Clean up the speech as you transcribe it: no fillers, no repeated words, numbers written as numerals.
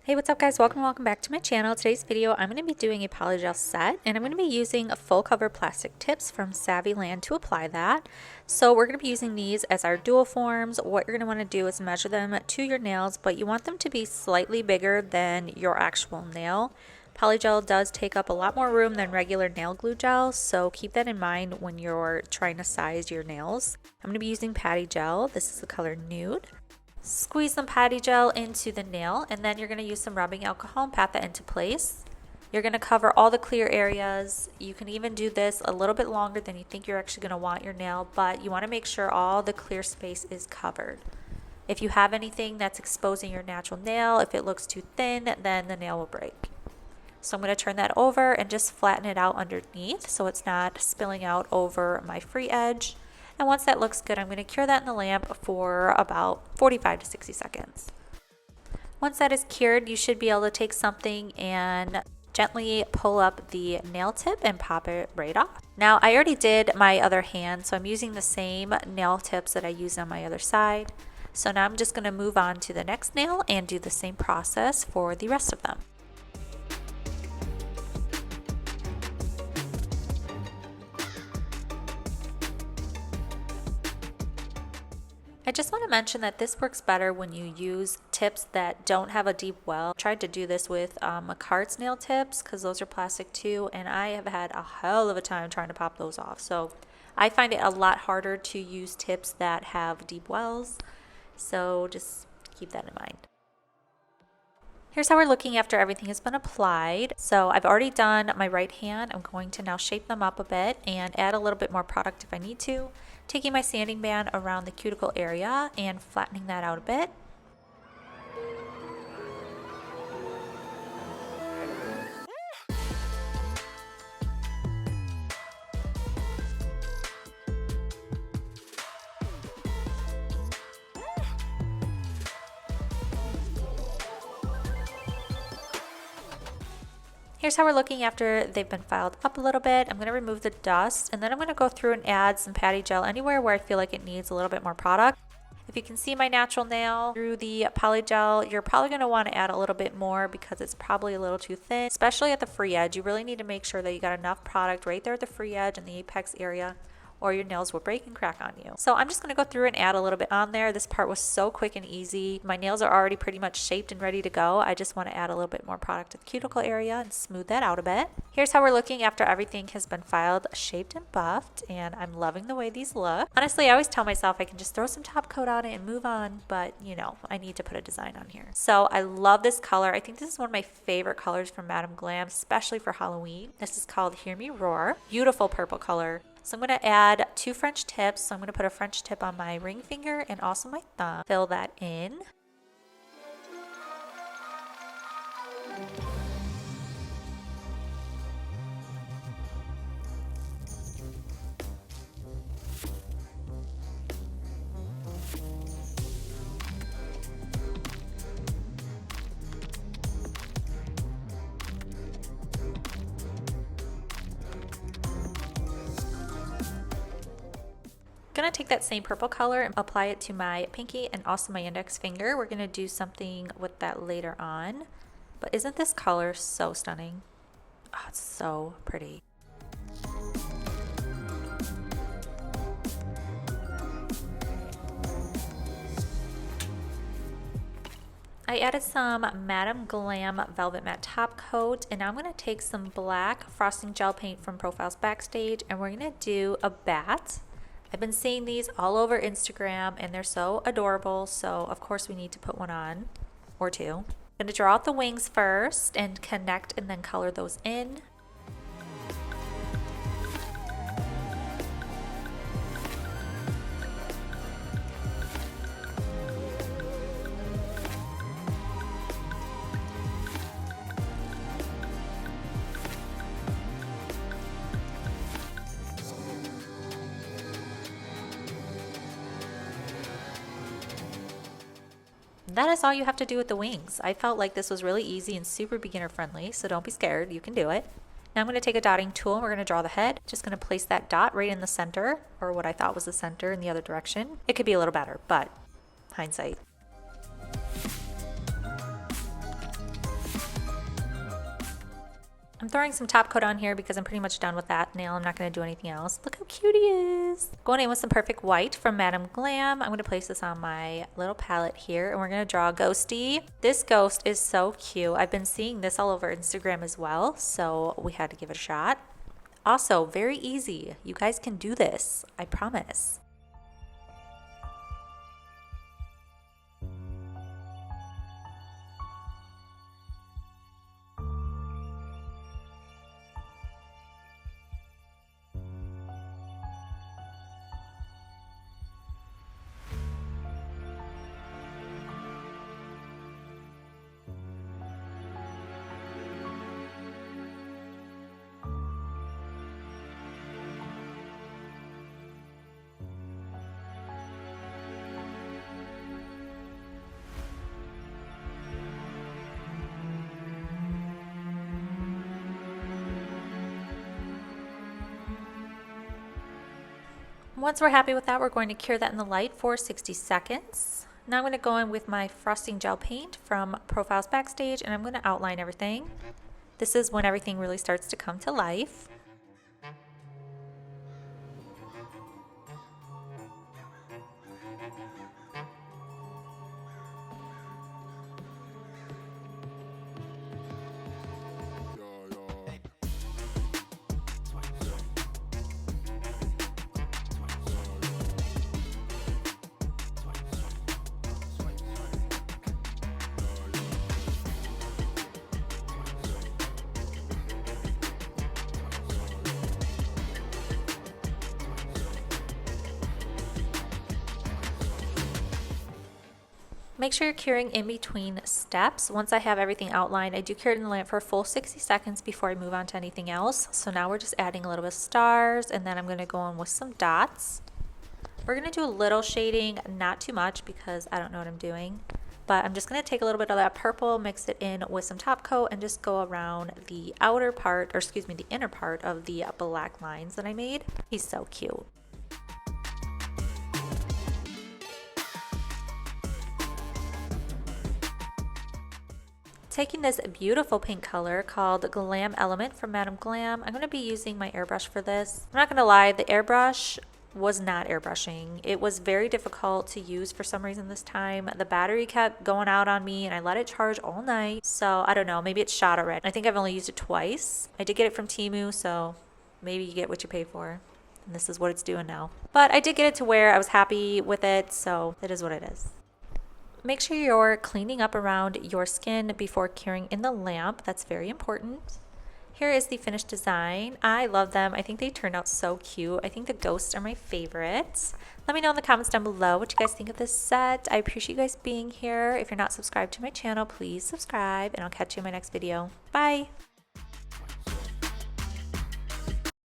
Hey, what's up guys? Welcome back to my channel. Today's video, I'm going to be doing a polygel set and I'm going to be using full cover plastic tips from Saviland to apply that. So we're going to be using these as our dual forms. What you're going to want to do is measure them to your nails, but you want them to be slightly bigger than your actual nail. Polygel does take up a lot more room than regular nail glue gel, so keep that in mind when you're trying to size your nails. I'm going to be using patty gel. This is the color Nude. Squeeze some patty gel into the nail, and then you're going to use some rubbing alcohol and pat that into place. You're going to cover all the clear areas. You can even do this a little bit longer than you think you're actually going to want your nail, but you want to make sure all the clear space is covered. If you have anything that's exposing your natural nail, if it looks too thin, then the nail will break. So I'm going to turn that over and just flatten it out underneath so it's not spilling out over my free edge. And once that looks good, I'm going to cure that in the lamp for about 45 to 60 seconds. Once that is cured, you should be able to take something and gently pull up the nail tip and pop it right off. Now, I already did my other hand, so I'm using the same nail tips that I used on my other side. So now I'm just going to move on to the next nail and do the same process for the rest of them. I just want to mention that this works better when you use tips that don't have a deep well. I tried to do this with Makartt's nail tips because those are plastic too, and I have had a hell of a time trying to pop those off. So I find it a lot harder to use tips that have deep wells, so just keep that in mind. Here's how we're looking after everything has been applied. So I've already done my right hand. I'm going to now shape them up a bit and add a little bit more product if I need to. Taking my sanding band around the cuticle area and flattening that out a bit. Here's how we're looking after they've been filed up a little bit. I'm going to remove the dust, and then I'm going to go through and add some patty gel anywhere where I feel like it needs a little bit more product. If you can see my natural nail through the polygel, you're probably going to want to add a little bit more because it's probably a little too thin, especially at the free edge. You really need to make sure that you got enough product right there at the free edge and the apex area, or your nails will break and crack on you. So I'm just going to go through and add a little bit on there. This part was so quick and easy. My nails are already pretty much shaped and ready to go. I just want to add a little bit more product to the cuticle area and smooth that out a bit. Here's how we're looking after everything has been filed, shaped, and buffed, and I'm loving the way these look. Honestly, I always tell myself I can just throw some top coat on it and move on, but you know, I need to put a design on here. So I love this color. I think this is one of my favorite colors from Madam Glam, especially for Halloween. This is called Hear Me Roar. Beautiful purple color. So I'm going to add 2 French tips. So I'm going to put a French tip on my ring finger and also my thumb. Fill that in. I'm going to take that same purple color and apply it to my pinky and also my index finger. We're going to do something with that later on. But isn't this color so stunning? Oh, it's so pretty. I added some Madam Glam Velvet Matte Top Coat, and now I'm going to take some black frosting gel paint from Profiles Backstage, and we're going to do a bat. I've been seeing these all over Instagram and they're so adorable, so of course we need to put one on, or two. I'm going to draw out the wings first and connect and then color those in. That is all you have to do with the wings. I felt like this was really easy and super beginner friendly, so don't be scared, you can do it. Now I'm going to take a dotting tool and we're going to draw the head. Just going to place that dot right in the center, or what I thought was the center in the other direction. It could be a little better, but hindsight. I'm throwing some top coat on here because I'm pretty much done with that nail. I'm not going to do anything else. Look how cute he is. Going in with some Perfect White from Madam Glam. I'm going to place this on my little palette here, and we're going to draw a ghosty. This ghost is so cute. I've been seeing this all over Instagram as well, so we had to give it a shot. Also, very easy. You guys can do this. I promise. Once we're happy with that, we're going to cure that in the light for 60 seconds. Now I'm going to go in with my frosting gel paint from Profiles Backstage, and I'm going to outline everything. This is when everything really starts to come to life. Make sure you're curing in between steps. Once I have everything outlined, I do cure it in the lamp for a full 60 seconds before I move on to anything else. So now we're just adding a little bit of stars, and then I'm going to go in with some dots. We're going to do a little shading, not too much because I don't know what I'm doing. But I'm just going to take a little bit of that purple, mix it in with some top coat, and just go around the outer part, or excuse me, the inner part of the black lines that I made. He's so cute. Taking this beautiful pink color called Glam Element from Madam Glam, I'm going to be using my airbrush for this. I'm not going to lie, the airbrush was not airbrushing. It was very difficult to use for some reason this time. The battery kept going out on me and I let it charge all night. So I don't know, maybe it's shot already. I think I've only used it twice. I did get it from Temu, so maybe you get what you pay for. And this is what it's doing now. But I did get it to where I was happy with it, so it is what it is. Make sure you're cleaning up around your skin before curing in the lamp. That's very important. Here is the finished design. I love them. I think they turned out so cute. I think the ghosts are my favorites. Let me know in the comments down below what you guys think of this set. I appreciate you guys being here. If you're not subscribed to my channel, please subscribe, and I'll catch you in my next video. Bye!